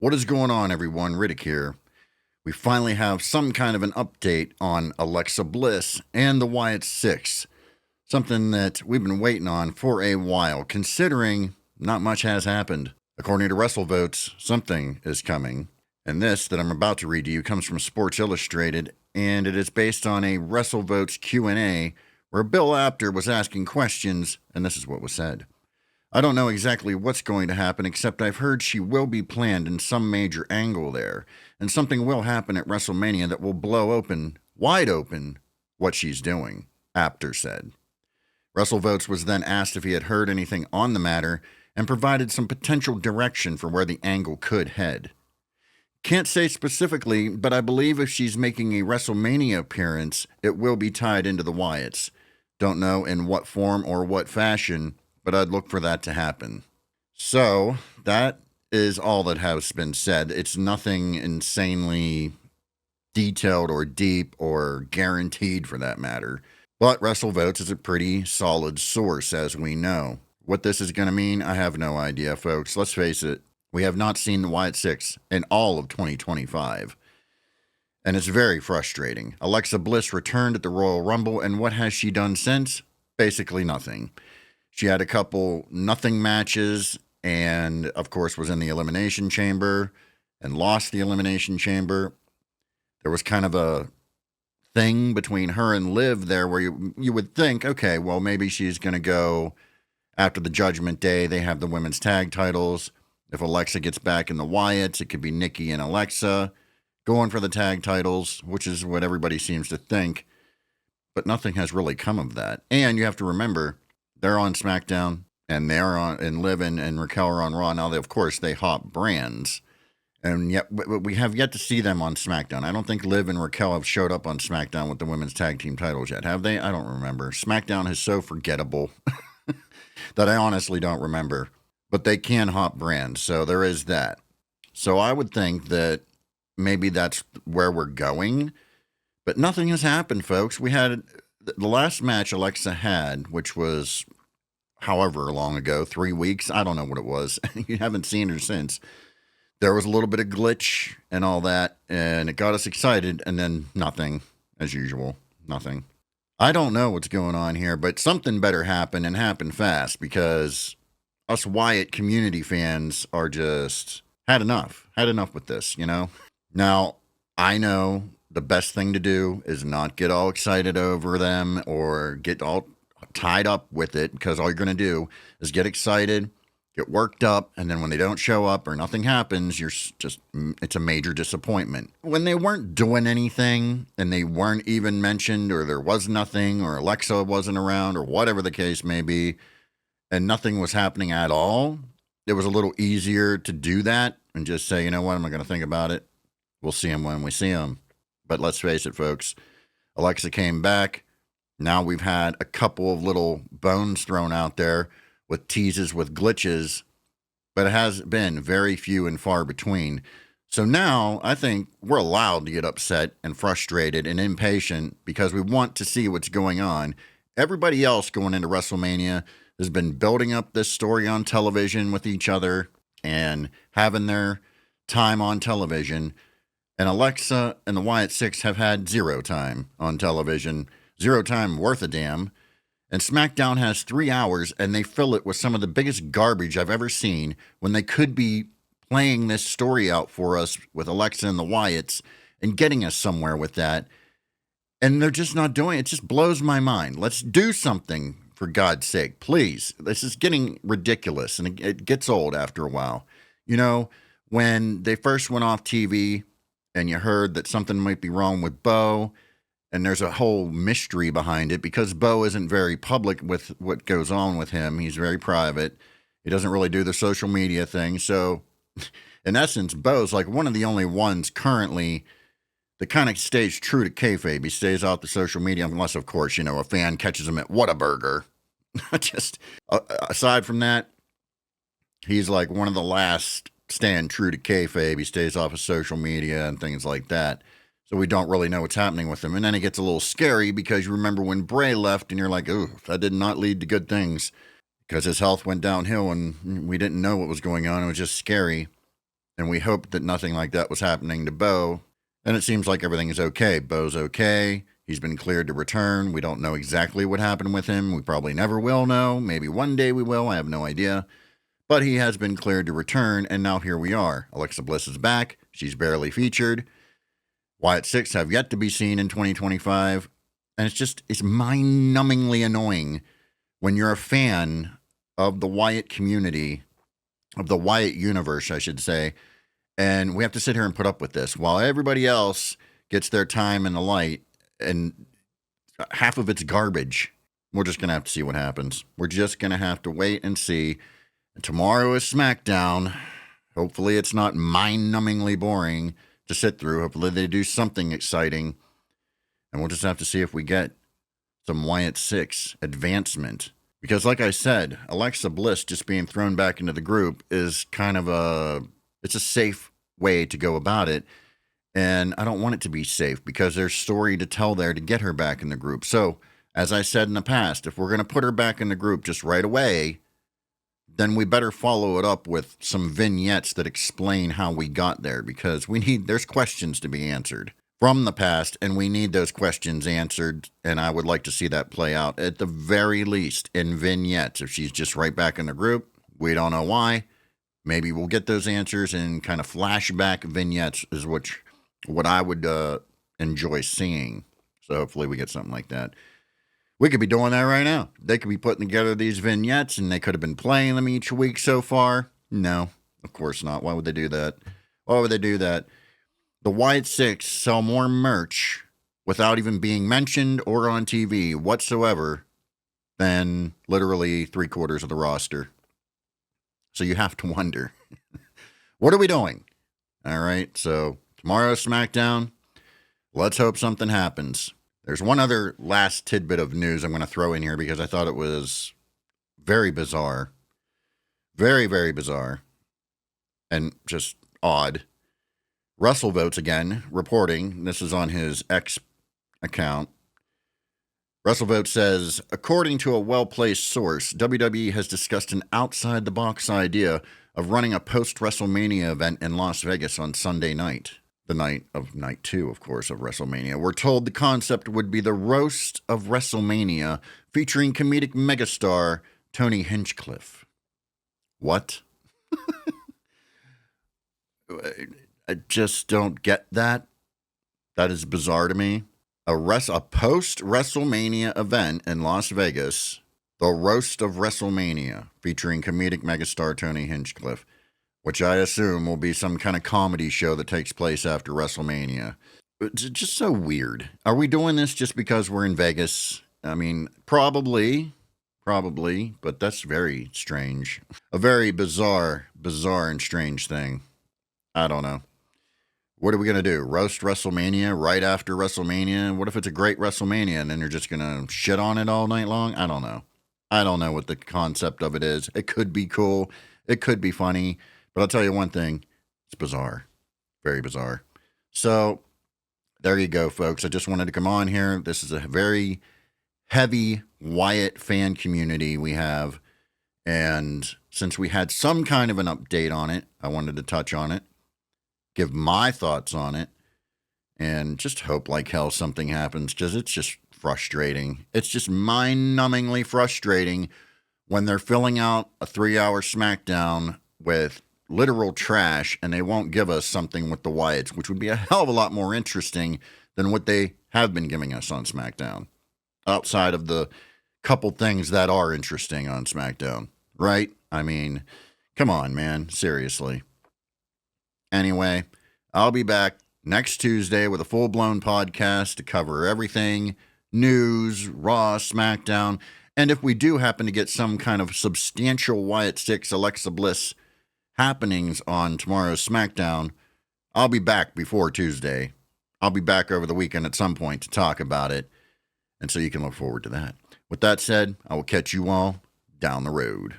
What is going on, everyone? Riddick here. We finally have some kind of an update on Alexa Bliss and the WYATT SICKS. Something that we've been waiting on for a while, considering not much has happened. According to WrestleVotes, something is coming. And this that I'm about to read to you comes from Sports Illustrated, and it is based on a WrestleVotes Q&A where Bill Apter was asking questions, and this is what was said. I don't know exactly what's going to happen, except I've heard she will be planned in some major angle there, and something will happen at WrestleMania that will blow wide open, what she's doing, Apter said. WrestleVotes was then asked if he had heard anything on the matter and provided some potential direction for where the angle could head. Can't say specifically, but I believe if she's making a WrestleMania appearance, it will be tied into the Wyatts. Don't know in what form or what fashion, but I'd look for that to happen. So, that is all that has been said. It's nothing insanely detailed or deep or guaranteed for that matter. But WrestleVotes is a pretty solid source, as we know. What this is going to mean, I have no idea, folks. Let's face it, we have not seen the WYATT SICKS in all of 2025. And it's very frustrating. Alexa Bliss returned at the Royal Rumble, and what has she done since? Basically nothing. She had a couple nothing matches and, of course, was in the Elimination Chamber and lost the Elimination Chamber. There was kind of a thing between her and Liv there where you would think, okay, well, maybe she's going to go after the Judgment Day. They have the women's tag titles. If Alexa gets back in the Wyatts, it could be Nikki and Alexa going for the tag titles, which is what everybody seems to think. But nothing has really come of that. And you have to remember, they're on SmackDown, and they're on, and Liv and Raquel are on Raw. Now, of course, they hop brands, and yet we have yet to see them on SmackDown. I don't think Liv and Raquel have showed up on SmackDown with the women's tag team titles yet, have they? I don't remember. SmackDown is so forgettable that I honestly don't remember. But they can hop brands, so there is that. So I would think that maybe that's where we're going, but nothing has happened, folks. We had the last match Alexa had, which was however long ago, 3 weeks. I don't know what it was. You haven't seen her since. There was a little bit of glitch and all that, and it got us excited, and then nothing, as usual. Nothing. I don't know what's going on here, but something better happen and happen fast, because us WYATT community fans are just had enough with this, you know? Now, I know the best thing to do is not get all excited over them or get all tied up with it, because all you're going to do is get excited, get worked up, and then when they don't show up or nothing happens, it's a major disappointment. When they weren't doing anything and they weren't even mentioned, or there was nothing, or Alexa wasn't around, or whatever the case may be, and nothing was happening at all, it was a little easier to do that and just say, you know what, I'm not going to think about it. We'll see him when we see him. But let's face it, folks, Alexa came back. Now we've had a couple of little bones thrown out there with teases with glitches, but it has been very few and far between. So now I think we're allowed to get upset and frustrated and impatient because we want to see what's going on. Everybody else going into WrestleMania has been building up this story on television with each other and having their time on television. And Alexa and the WYATT SICKS have had zero time on television, zero time worth a damn. And SmackDown has 3 hours, and they fill it with some of the biggest garbage I've ever seen when they could be playing this story out for us with Alexa and the Wyatts and getting us somewhere with that. And they're just not doing it. It just blows my mind. Let's do something, for God's sake, please. This is getting ridiculous, and it gets old after a while. You know, when they first went off TV and you heard that something might be wrong with Bo, and there's a whole mystery behind it because Bo isn't very public with what goes on with him. He's very private. He doesn't really do the social media thing. So, in essence, Bo's like one of the only ones currently that kind of stays true to kayfabe. He stays off the social media, unless, of course, you know, a fan catches him at Whataburger. Just aside from that, he's like one of the last stand true to kayfabe. He stays off of social media and things like that. So we don't really know what's happening with him. And then it gets a little scary because you remember when Bray left and you're like, ooh, that did not lead to good things because his health went downhill and we didn't know what was going on. It was just scary. And we hope that nothing like that was happening to Bo. And it seems like everything is okay. Bo's okay. He's been cleared to return. We don't know exactly what happened with him. We probably never will know. Maybe one day we will. I have no idea. But he has been cleared to return, and now here we are. Alexa Bliss is back. She's barely featured. WYATT 6 have yet to be seen in 2025. And it's mind-numbingly annoying when you're a fan of the WYATT community, of the WYATT universe, I should say, and we have to sit here and put up with this while everybody else gets their time in the light, and half of it's garbage. We're just going to have to see what happens. We're just going to have to wait and see. And tomorrow is SmackDown. Hopefully it's not mind-numbingly boring to sit through. Hopefully they do something exciting. And we'll just have to see if we get some WYATT 6 advancement. Because like I said, Alexa Bliss just being thrown back into the group is kind of it's a safe way to go about it. And I don't want it to be safe because there's story to tell there to get her back in the group. So, as I said in the past, if we're going to put her back in the group just right away, then we better follow it up with some vignettes that explain how we got there, because there's questions to be answered from the past, and we need those questions answered, and I would like to see that play out at the very least in vignettes. If she's just right back in the group, we don't know why. Maybe we'll get those answers in kind of flashback vignettes is what I would enjoy seeing. So hopefully we get something like that. We could be doing that right now. They could be putting together these vignettes, and they could have been playing them each week so far. No, of course not. Why would they do that? Why would they do that? The WYATT 6 sell more merch without even being mentioned or on TV whatsoever than literally 3/4 of the roster. So you have to wonder, what are we doing? All right, so tomorrow's SmackDown. Let's hope something happens. There's one other last tidbit of news I'm going to throw in here because I thought it was very bizarre. Very, very bizarre. And just odd. WrestleVotes again, reporting, this is on his X account. WrestleVotes says, according to a well-placed source, WWE has discussed an outside-the-box idea of running a post-WrestleMania event in Las Vegas on Sunday night. The night of night 2, of course, of WrestleMania. We're told the concept would be the Roast of WrestleMania, featuring comedic megastar Tony Hinchcliffe. What? I just don't get that. That is bizarre to me. A post-WrestleMania event in Las Vegas, the Roast of WrestleMania, featuring comedic megastar Tony Hinchcliffe, which I assume will be some kind of comedy show that takes place after WrestleMania. It's just so weird. Are we doing this just because we're in Vegas? I mean, probably, but that's very strange. A very bizarre and strange thing. I don't know. What are we going to do? Roast WrestleMania right after WrestleMania? What if it's a great WrestleMania and then you're just going to shit on it all night long? I don't know. I don't know what the concept of it is. It could be cool. It could be funny. But I'll tell you one thing. It's bizarre. Very bizarre. So there you go, folks. I just wanted to come on here. This is a very heavy WYATT fan community we have. And since we had some kind of an update on it, I wanted to touch on it, give my thoughts on it, and just hope like hell something happens, because it's just frustrating. It's just mind-numbingly frustrating when they're filling out a 3-hour SmackDown with literal trash and they won't give us something with the WYATTs, which would be a hell of a lot more interesting than what they have been giving us on SmackDown, outside of the couple things that are interesting on SmackDown, right? I mean, come on, man. Seriously. Anyway, I'll be back next Tuesday with a full-blown podcast to cover everything, news, Raw, SmackDown, and if we do happen to get some kind of substantial WYATT 6 Alexa Bliss happenings on tomorrow's SmackDown, I'll be back before Tuesday. I'll be back over the weekend at some point to talk about it, and so you can look forward to that. With that said, I will catch you all down the road.